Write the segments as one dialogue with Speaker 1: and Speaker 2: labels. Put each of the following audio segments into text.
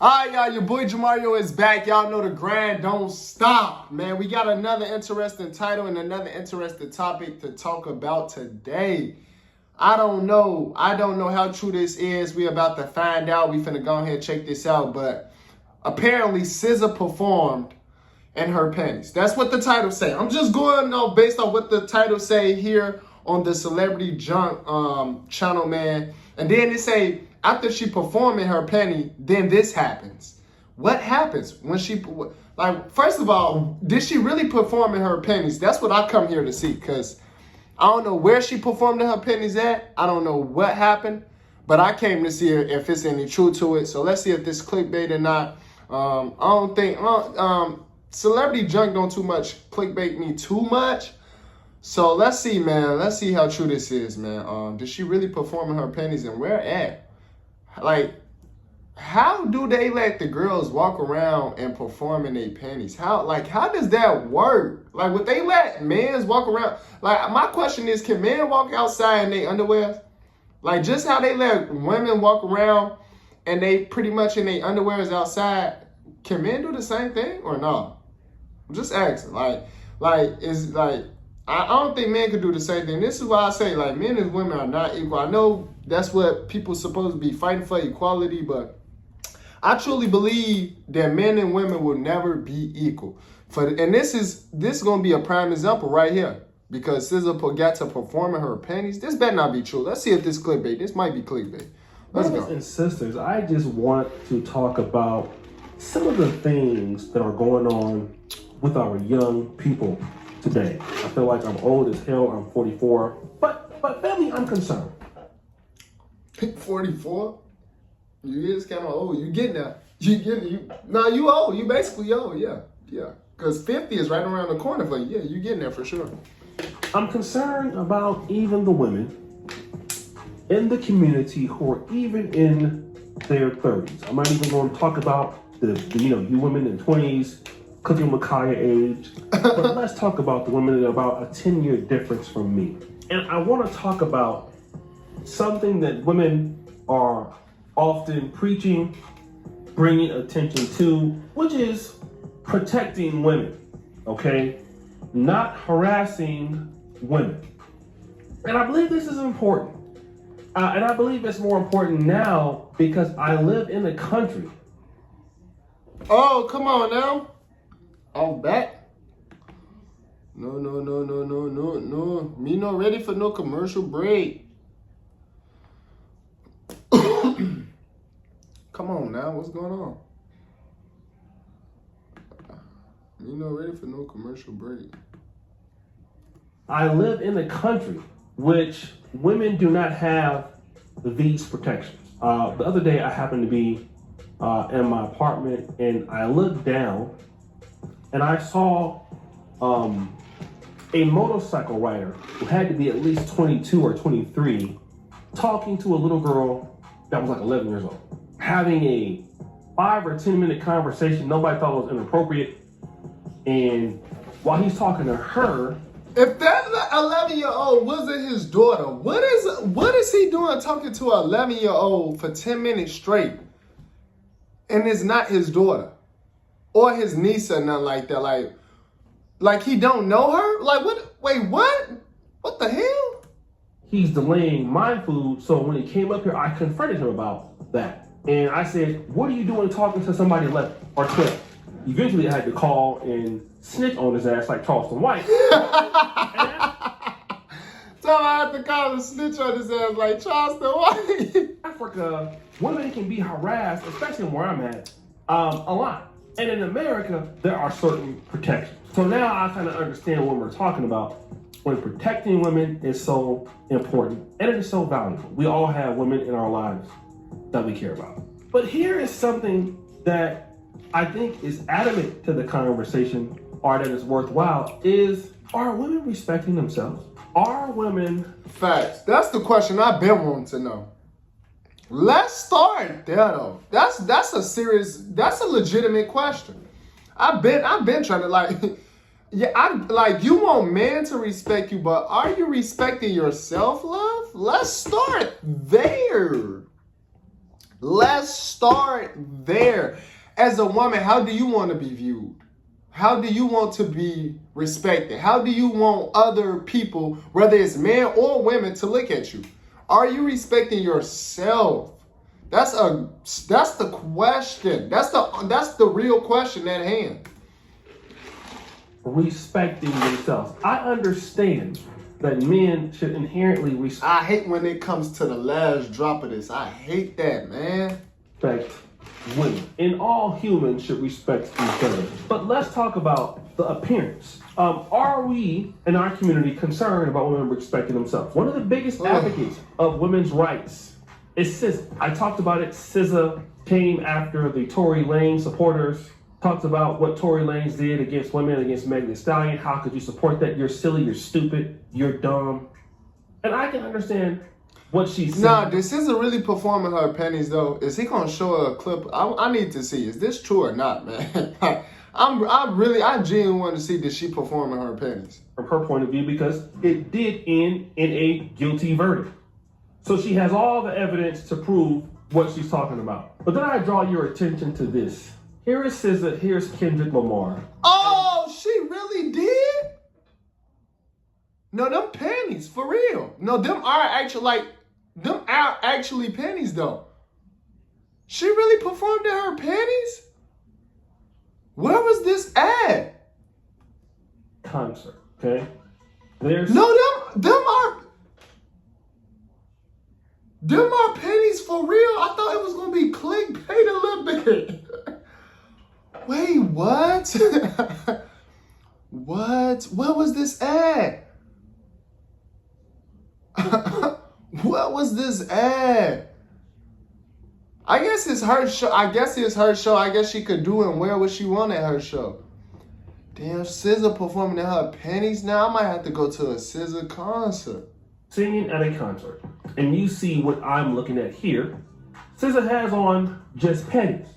Speaker 1: All right, y'all, your boy Jamario is back. Y'all know the grind don't stop, man. We got another interesting title and another interesting topic to talk about today. I don't know how true this is. We about to find out. We finna go ahead and check this out. But apparently, SZA performed in her panties. That's what the title say. I'm just going on based on what the title say here on the Celebrity Junk channel, man. And then it say, after she performed in her panty, then this happens. What happens when she, like, first of all, did she really perform in her panties? That's what I come here to see, because I don't know where she performed in her panties at. I don't know what happened, but I came to see if it's any truth to it. So let's see if this clickbait or not. I don't think, Celebrity Junk don't too much clickbait me too much. So let's see, man. Let's see how true this is, man. Did she really perform in her panties, and where at? Like, how do they let the girls walk around and perform in their panties? How does that work? Like, would they let men walk around? Like, my question is, can men walk outside in their underwear? Like, just how they let women walk around and they pretty much in their underwears outside, can men do the same thing or no? I'm just asking. I don't think men could do the same thing. This is why I say, like, men and women are not equal. I know that's what people supposed to be fighting for, equality, but I truly believe that men and women will never be equal. And this is gonna be a prime example right here, because SZA got to perform in her panties. This better not be true. Let's see if this clickbait. This might be clickbait. Let's go.
Speaker 2: Brothers and sisters, I just want to talk about some of the things that are going on with our young people today. I feel like I'm old as hell. I'm 44, but family, I'm concerned.
Speaker 1: 44? You is kind of old. You getting there. You old. You basically old. Yeah. Because 50 is right around the corner for you. Yeah, you getting there for sure.
Speaker 2: I'm concerned about even the women in the community who are even in their 30s. I'm not even going to talk about you women in 20s, cooking with Kaya age, but let's talk about the women that are about a 10-year difference from me. And I want to talk about something that women are often preaching, bringing attention to, which is protecting women, okay? Not harassing women. And I believe this is important. And I believe it's more important now because I live in a country.
Speaker 1: Oh, come on now. Oh, back? No. Me not ready for no commercial break. Come on now, what's going on? Me not ready for no commercial break.
Speaker 2: I live in a country which women do not have these protections. The other day I happened to be in my apartment and I looked down and I saw a motorcycle rider who had to be at least 22 or 23 talking to a little girl that was like 11 years old, having a 5 or 10 minute conversation nobody thought was inappropriate. And while he's talking to her,
Speaker 1: if that 11-year-old wasn't his daughter, what is he doing talking to an 11-year-old for 10 minutes straight? And it's not his daughter or his niece or nothing like that. Like he don't know her? Like, what? Wait, what? What the hell?
Speaker 2: He's delaying my food. So when he came up here, I confronted him about that. And I said, what are you doing talking to somebody 11 or 12? Eventually I had to call and snitch on his ass like Charleston White.
Speaker 1: So I had to call and snitch on his ass like Charleston White.
Speaker 2: Africa, women can be harassed, especially where I'm at, a lot. And in America, there are certain protections. So now I kind of understand what we're talking about when protecting women is so important and it is so valuable. We all have women in our lives that we care about. But here is something that I think is adamant to the conversation or that is worthwhile is, are women respecting themselves? Are women...
Speaker 1: Facts. That's the question I've been wanting to know. Let's start there though. That's a legitimate question. I've been trying to you want men to respect you, but are you respecting yourself, love? Let's start there. Let's start there. As a woman, how do you want to be viewed? How do you want to be respected? How do you want other people, whether it's men or women, to look at you? Are you respecting yourself? That's the question. That's the real question at hand.
Speaker 2: Respecting themselves. I understand that men should inherently
Speaker 1: I hate when it comes to the last drop of this. I hate that, man.
Speaker 2: respect women. And all humans should respect each other. But let's talk about the appearance. Are we in our community concerned about women respecting themselves? One of the biggest advocates of women's rights is SZA. I talked about it. SZA came after the Tory Lanez supporters. Talked about what Tory Lanez did against women, against Megan Thee Stallion. How could you support that? You're silly, you're stupid, you're dumb. And I can understand what she said.
Speaker 1: Nah, this isn't really performing her pennies though. Is he gonna show a clip? I need to see. Is this true or not, man? I genuinely want to see that she performing her pennies.
Speaker 2: From her point of view, because it did end in a guilty verdict. So she has all the evidence to prove what she's talking about. But then I draw your attention to this. Here is SZA, here's Kendrick Lamar.
Speaker 1: Oh, she really did? No, them panties, for real. No, them are actually panties though. She really performed in her panties? Where was this at?
Speaker 2: Concert, okay? There's
Speaker 1: Them are panties for real. I thought it was gonna be clickbait a little bit. Wait, what? What? Where was this at? What was this at? I guess it's her show. I guess she could do and wear what she wanted at her show. Damn, SZA performing in her panties now. I might have to go to a SZA concert.
Speaker 2: Singing at a concert. And you see what I'm looking at here. SZA has on just panties.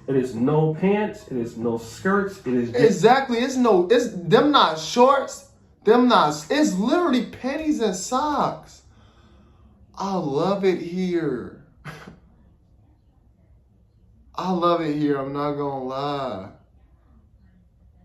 Speaker 2: It is no pants. It is no skirts. It is just...
Speaker 1: Exactly. It's them not shorts. It's literally panties and socks. I love it here. I love it here. I'm not gonna lie.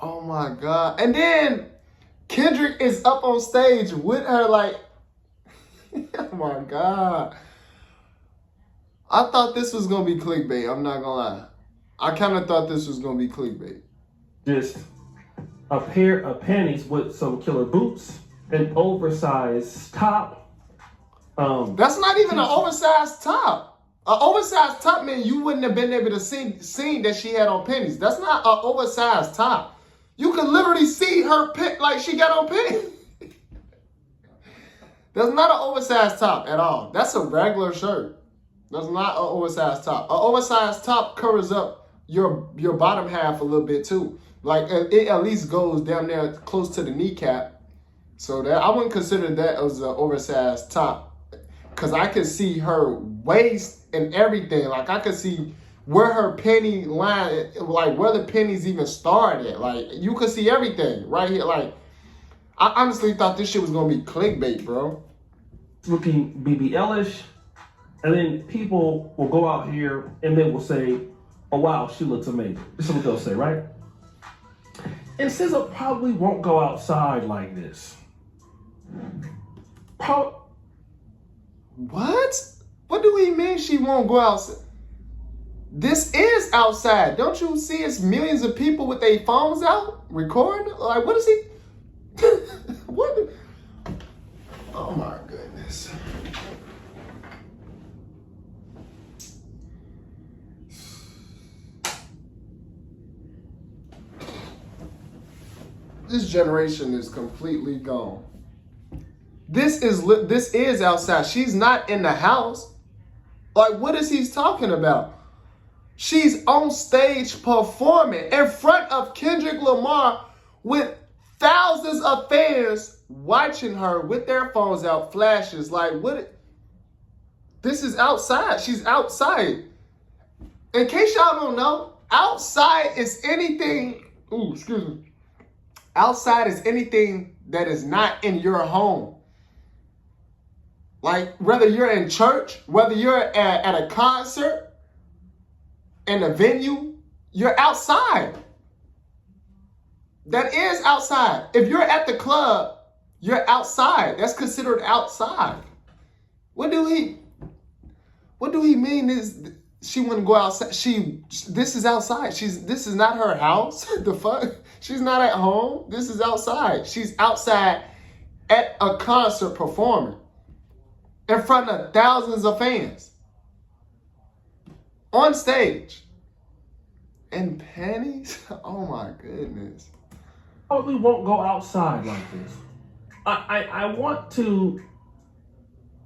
Speaker 1: Oh my God. And then Kendrick is up on stage with her like, oh my God. I thought this was gonna be clickbait. I'm not gonna lie. I kind of thought this was going to be clickbait.
Speaker 2: Just a pair of panties with some killer boots, an oversized top.
Speaker 1: That's not even an oversized top. An oversized top, man, you wouldn't have been able to see that she had on panties. That's not an oversized top. You can literally see her like she got on panties. That's not an oversized top at all. That's a regular shirt. That's not an oversized top. An oversized top covers up your bottom half a little bit too. Like it at least goes down there close to the kneecap. So that I wouldn't consider that as an oversized top. Cause I could see her waist and everything. Like I could see where her penny line, like where the pennies even started. Like you could see everything right here. Like I honestly thought this shit was gonna be clickbait, bro.
Speaker 2: Looking BBL-ish. And then people will go out here and they will say, oh wow, she looks amazing. This is what they'll say, right? And SZA probably won't go outside like this.
Speaker 1: What? What do we mean she won't go outside? This is outside. Don't you see it's millions of people with their phones out recording? Like, what is he? What? Oh my goodness. This generation is completely gone. This is outside. She's not in the house. Like, what is he talking about? She's on stage performing in front of Kendrick Lamar with thousands of fans watching her with their phones out, flashes. Like, what? This is outside. She's outside. In case y'all don't know, outside is anything. Ooh, excuse me. Outside is anything that is not in your home. Like, whether you're in church, whether you're at a concert, in a venue, you're outside. That is outside. If you're at the club, you're outside. That's considered outside. What do he mean is she wouldn't go outside? This is outside. This is not her house. The fuck? She's not at home. This is outside. She's outside at a concert performing in front of thousands of fans on stage. In panties? Oh my goodness.
Speaker 2: Probably won't go outside like this. I want to.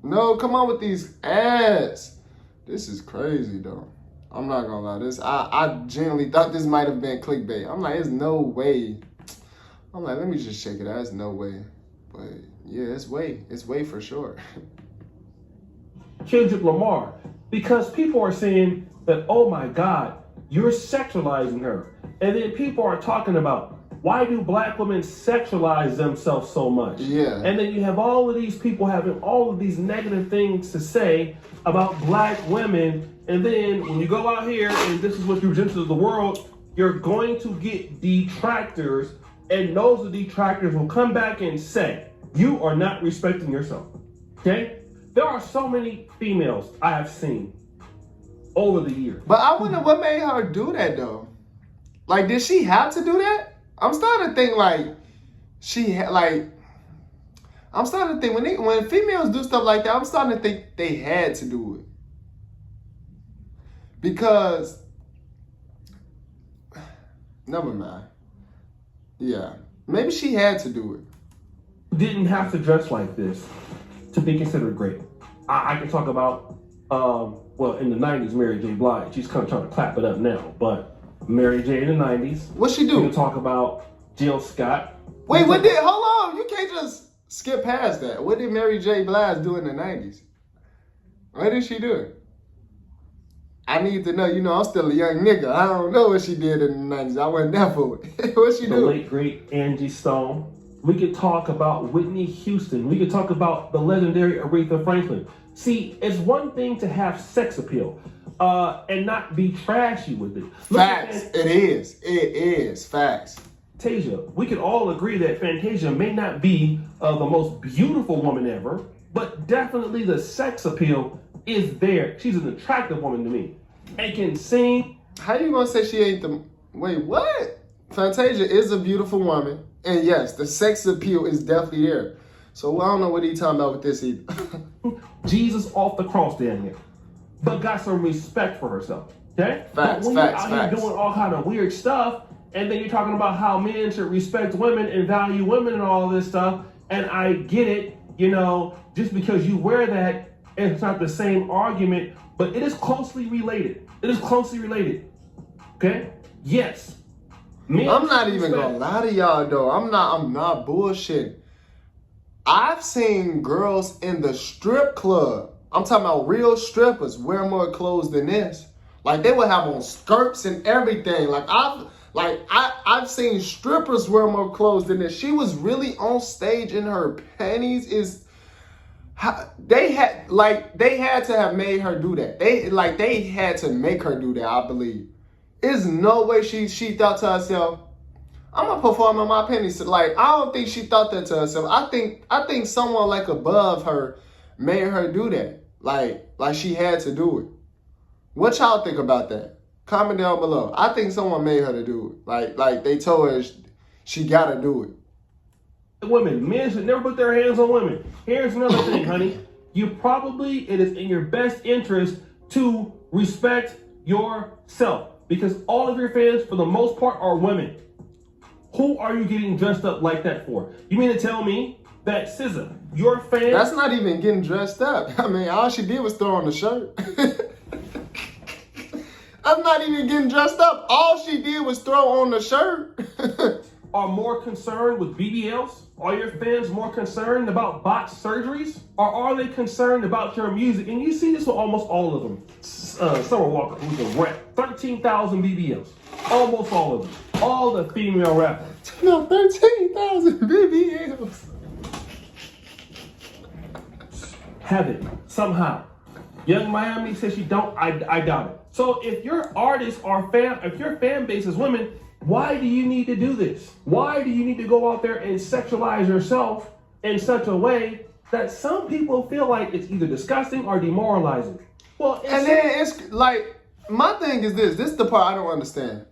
Speaker 1: No, come on with these ads. This is crazy though. I'm not gonna lie. I genuinely thought this might have been clickbait. I'm like, there's no way. I'm like, let me just check it out. There's no way. But yeah, it's way. It's way for sure.
Speaker 2: Kendrick Lamar, because people are saying that, oh my God, you're sexualizing her. And then people are talking about, why do black women sexualize themselves so much?
Speaker 1: Yeah.
Speaker 2: And then you have all of these people having all of these negative things to say about black women. And then when you go out here and this is what you present to the world, you're going to get detractors. And those detractors will come back and say, you are not respecting yourself. Okay? There are so many females I have seen over the years.
Speaker 1: But I wonder what made her do that though. Like, did she have to do that? I'm starting to think like I'm starting to think when females do stuff like that, I'm starting to think they had to do it. Because never mind. Yeah. Maybe she had to do it.
Speaker 2: Didn't have to dress like this to be considered great. I can talk about well, in the 90s, Mary J. Blige. She's kind of trying to clap it up now, but Mary J. in the 90s.
Speaker 1: What she do?
Speaker 2: We can talk about Jill Scott.
Speaker 1: Wait, hold on. You can't just skip past that. What did Mary J. Blige do in the 90s? What did she do? I need to know. You know, I'm still a young nigga. I don't know what she did in the 90s. I wasn't there for it. What she do?
Speaker 2: The late, great Angie Stone. We could talk about Whitney Houston. We could talk about the legendary Aretha Franklin. See, it's one thing to have sex appeal and not be trashy with it.
Speaker 1: Facts. It is. Facts.
Speaker 2: Fantasia. We can all agree that Fantasia may not be the most beautiful woman ever, but definitely the sex appeal is there. She's an attractive woman to me. And can sing.
Speaker 1: How you gonna say she ain't the... Wait, what? Fantasia is a beautiful woman. And yes, the sex appeal is definitely there. So I don't know what he's talking about with this either.
Speaker 2: Jesus off the cross down here. But got some respect for herself. Okay?
Speaker 1: Facts,
Speaker 2: but when you're out here doing all kind of weird stuff, and then you're talking about how men should respect women and value women and all this stuff, and I get it, you know, just because you wear that, it's not the same argument, but it is closely related. It is closely related. Okay? Yes. Men
Speaker 1: I'm not even gonna lie to y'all though. I'm not bullshitting. I've seen girls in the strip club. I'm talking about real strippers wear more clothes than this. Like they would have on skirts and everything. I've seen strippers wear more clothes than this. She was really on stage in her panties. They had to have made her do that. They had to make her do that, I believe. There's no way she thought to herself, I'm gonna perform in my panties. Like, I don't think she thought that to herself. I think someone like above her made her do that. Like she had to do it. What y'all think about that? Comment down below. I think someone made her to do it. Like they told her she gotta do it.
Speaker 2: Women, men should never put their hands on women. Here's another thing, honey. It is in your best interest to respect yourself, because all of your fans, for the most part, are women. Who are you getting dressed up like that for? You mean to tell me that SZA, your fan...
Speaker 1: That's not even getting dressed up. I mean, all she did was throw on the shirt. I'm not even getting dressed up. All she did was throw on the shirt.
Speaker 2: Are more concerned with BBLs? Are your fans more concerned about botched surgeries? Or are they concerned about your music? And you see this with almost all of them. Summer Walker, who's a rep, 13,000 BBLs. Almost all of them. All the female rappers.
Speaker 1: No, 13,000 BBLs.
Speaker 2: Have it, somehow. Young Miami says she don't, I doubt it. So if your artists are if your fan base is women, why do you need to do this? Why do you need to go out there and sexualize yourself in such a way that some people feel like it's either disgusting or demoralizing? Well,
Speaker 1: and then it's like, my thing is this is the part I don't understand.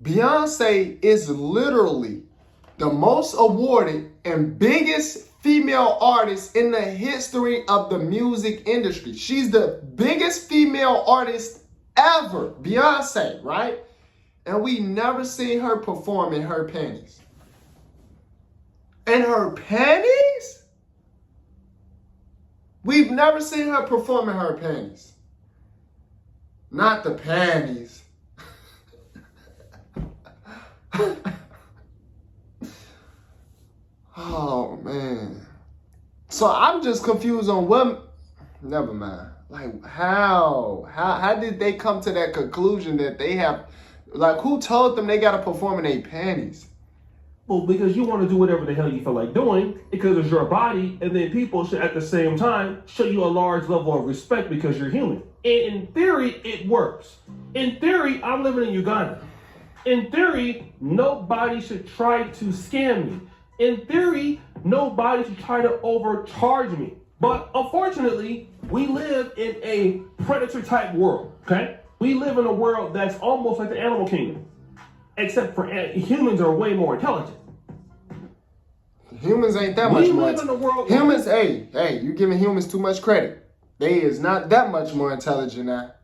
Speaker 1: Beyonce is literally the most awarded and biggest female artist in the history of the music industry. She's the biggest female artist ever, Beyonce, right? And we never seen her perform in her panties. In her panties? We've never seen her perform in her panties. Not the panties. Oh, man. So I'm just confused on what... Never mind. Like, how did they come to that conclusion that they have... Like, who told them they got to perform in their panties?
Speaker 2: Well, because you want to do whatever the hell you feel like doing, because it's your body, and then people should, at the same time, show you a large level of respect because you're human. And in theory, it works. In theory, I'm living in Uganda. In theory, nobody should try to scam me. In theory, nobody should try to overcharge me. But unfortunately, we live in a predator type world, okay? We live in a world that's almost like the animal kingdom, except for humans are way more intelligent.
Speaker 1: Humans ain't that much more.
Speaker 2: We live in a world.
Speaker 1: Humans, hey, you giving humans too much credit. They is not that much more intelligent now.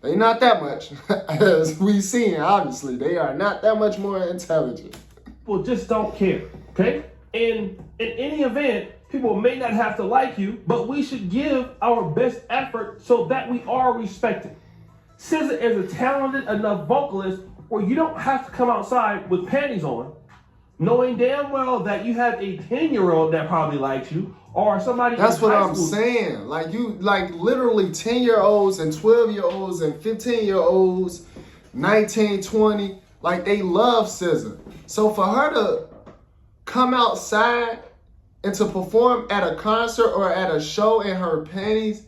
Speaker 1: They not that much, as we seen. Obviously, they are not that much more intelligent.
Speaker 2: People just don't care, okay? And in any event, people may not have to like you, but we should give our best effort so that we are respected. SZA is a talented enough vocalist where you don't have to come outside with panties on, knowing damn well that you have a 10-year-old that probably likes you, or somebody.
Speaker 1: That's what I'm saying. Like, you, like, literally 10-year-olds and 12-year-olds and 15-year-olds, 19, 20, like, they love SZA. So for her to come outside and to perform at a concert or at a show in her panties,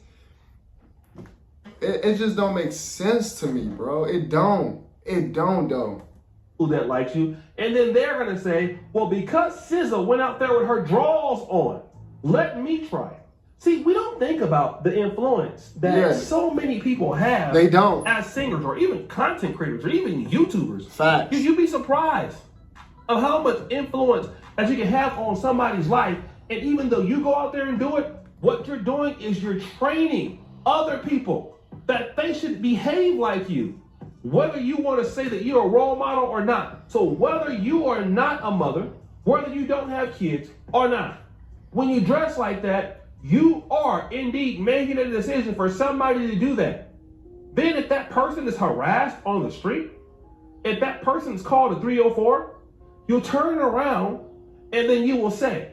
Speaker 1: it just don't make sense to me, bro. It don't though.
Speaker 2: That likes you, and then they're gonna say, well, because SZA went out there with her drawers on, let me try it. See, we don't think about the influence that so many people have.
Speaker 1: They don't.
Speaker 2: As singers or even content creators or even YouTubers.
Speaker 1: Facts.
Speaker 2: You'd be surprised of how much influence that you can have on somebody's life. And even though you go out there and do it, what you're doing is you're training other people that they should behave like you, whether you want to say that you're a role model or not. So whether you are not a mother, whether you don't have kids or not, when you dress like that, you are indeed making a decision for somebody to do that. Then if that person is harassed on the street, if that person is called a 304, you'll turn around and then you will say,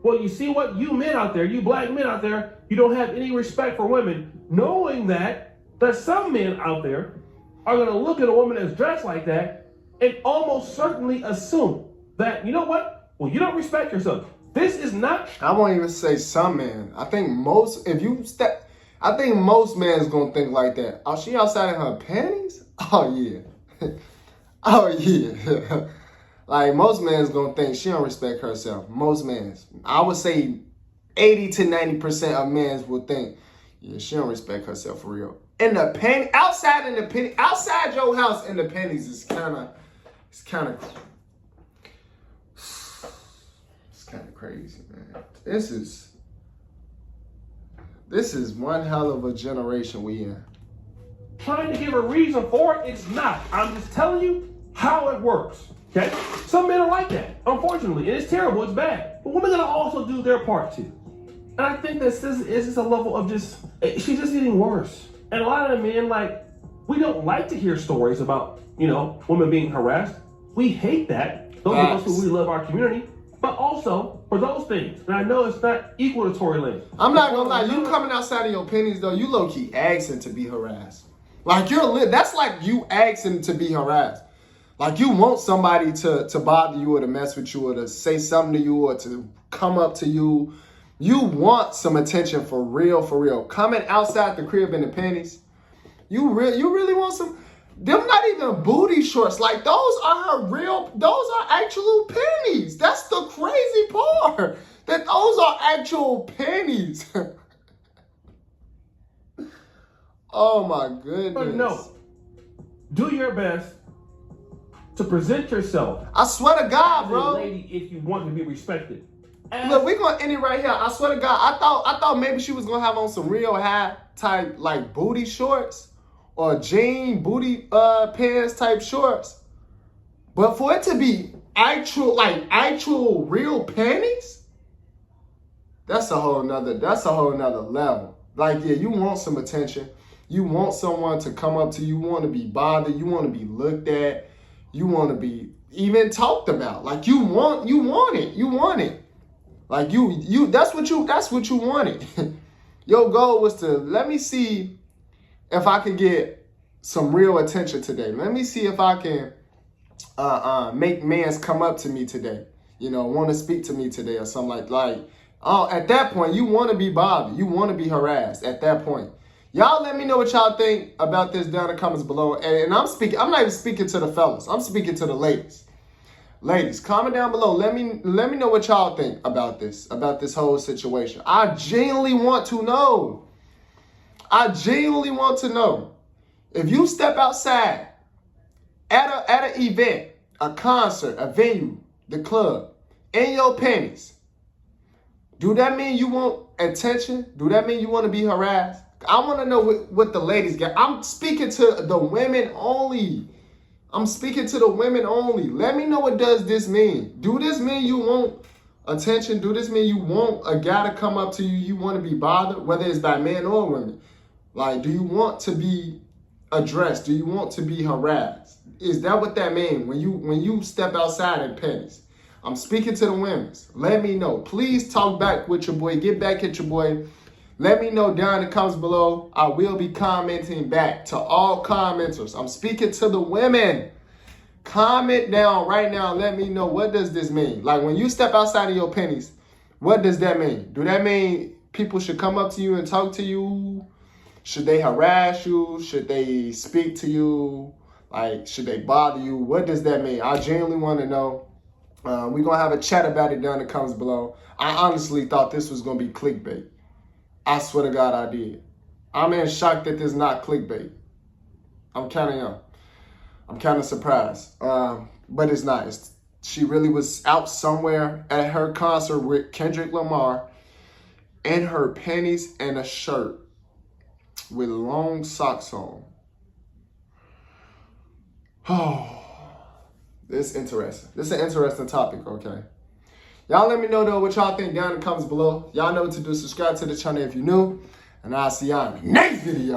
Speaker 2: well, you see what, you men out there, you black men out there, you don't have any respect for women, knowing that some men out there are going to look at a woman that's dressed like that and almost certainly assume that, you know what? Well, you don't respect yourself. This is not.
Speaker 1: I won't even say some men. I think most, I think most men is going to think like that. Oh, she outside in her panties? Oh, yeah. Oh, yeah. Like, most men is going to think she don't respect herself. Most men. I would say 80 to 90% of men would think, yeah, she don't respect herself for real. In the panties, outside your house in the panties is kind of crazy, man. This is one hell of a generation we in.
Speaker 2: Trying to give a reason for it, it's not. I'm just telling you how it works. Okay? Some men are like that, unfortunately, and it's terrible, it's bad. But women gotta also do their part too. And I think that this is just a level of she's just getting worse. And a lot of the men, like, we don't like to hear stories about, women being harassed. We hate that. Those of us who we love our community. But also, for those things, and I know it's not equal to Tory Lanez.
Speaker 1: I'm not gonna lie, you coming outside of your panties, though, you low-key asking to be harassed. Like, that's like you asking to be harassed. Like, you want somebody to bother you or to mess with you or to say something to you or to come up to you. You want some attention for real, for real. Coming outside the crib in the panties, You really want some? Them not even booty shorts. Like those are those are actual panties. That's the crazy part. That those are actual panties. Oh my goodness.
Speaker 2: But no. Do your best to present yourself.
Speaker 1: I swear to God,
Speaker 2: as
Speaker 1: bro.
Speaker 2: a lady, if you want to be respected.
Speaker 1: Look, we're gonna end it right here. I swear to God, I thought maybe she was gonna have on some real high type like booty shorts or jean booty pants type shorts. But for it to be actual real panties, that's a whole nother level. Like, yeah, you want some attention. You want someone to come up to you. You want to be bothered. You want to be looked at. You want to be even talked about. Like you want it. Like that's what you wanted. Your goal was to let me see if I can get some real attention today. Let me see if I can make mans come up to me today. Want to speak to me today or something like. Oh, at that point, you want to be bothered. You want to be harassed at that point. Y'all let me know what y'all think about this down in the comments below. And I'm not even speaking to the fellas. I'm speaking to the ladies. Ladies, comment down below. Let me know what y'all think about this whole situation. I genuinely want to know. If you step outside at an event, a concert, a venue, the club, in your panties, do that mean you want attention? Do that mean you want to be harassed? I want to know what the ladies get. I'm speaking to the women only. Let me know what does this mean. Do this mean you want attention? Do this mean you want a guy to come up to you? You want to be bothered, whether it's by men or women? Like, do you want to be addressed? Do you want to be harassed? Is that what that means when you step outside in panties? I'm speaking to the women. Let me know. Please talk back with your boy. Get back at your boy. Let me know down in the comments below. I will be commenting back to all commenters. I'm speaking to the women. Comment down right now. Let me know, what does this mean? Like, when you step outside of your panties, what does that mean? Do that mean people should come up to you and talk to you? Should they harass you? Should they speak to you? Like, should they bother you? What does that mean? I genuinely want to know. We're going to have a chat about it down in the comments below. I honestly thought this was going to be clickbait. I swear to God I did. I'm in shock that this is not clickbait. I'm kind of surprised. But it's not. She really was out somewhere at her concert with Kendrick Lamar in her panties and a shirt with long socks on. Oh, this is interesting. This is an interesting topic, okay? Y'all let me know, though, what y'all think down in the comments below. Y'all know what to do. Subscribe to the channel if you're new. And I'll see y'all in the next video.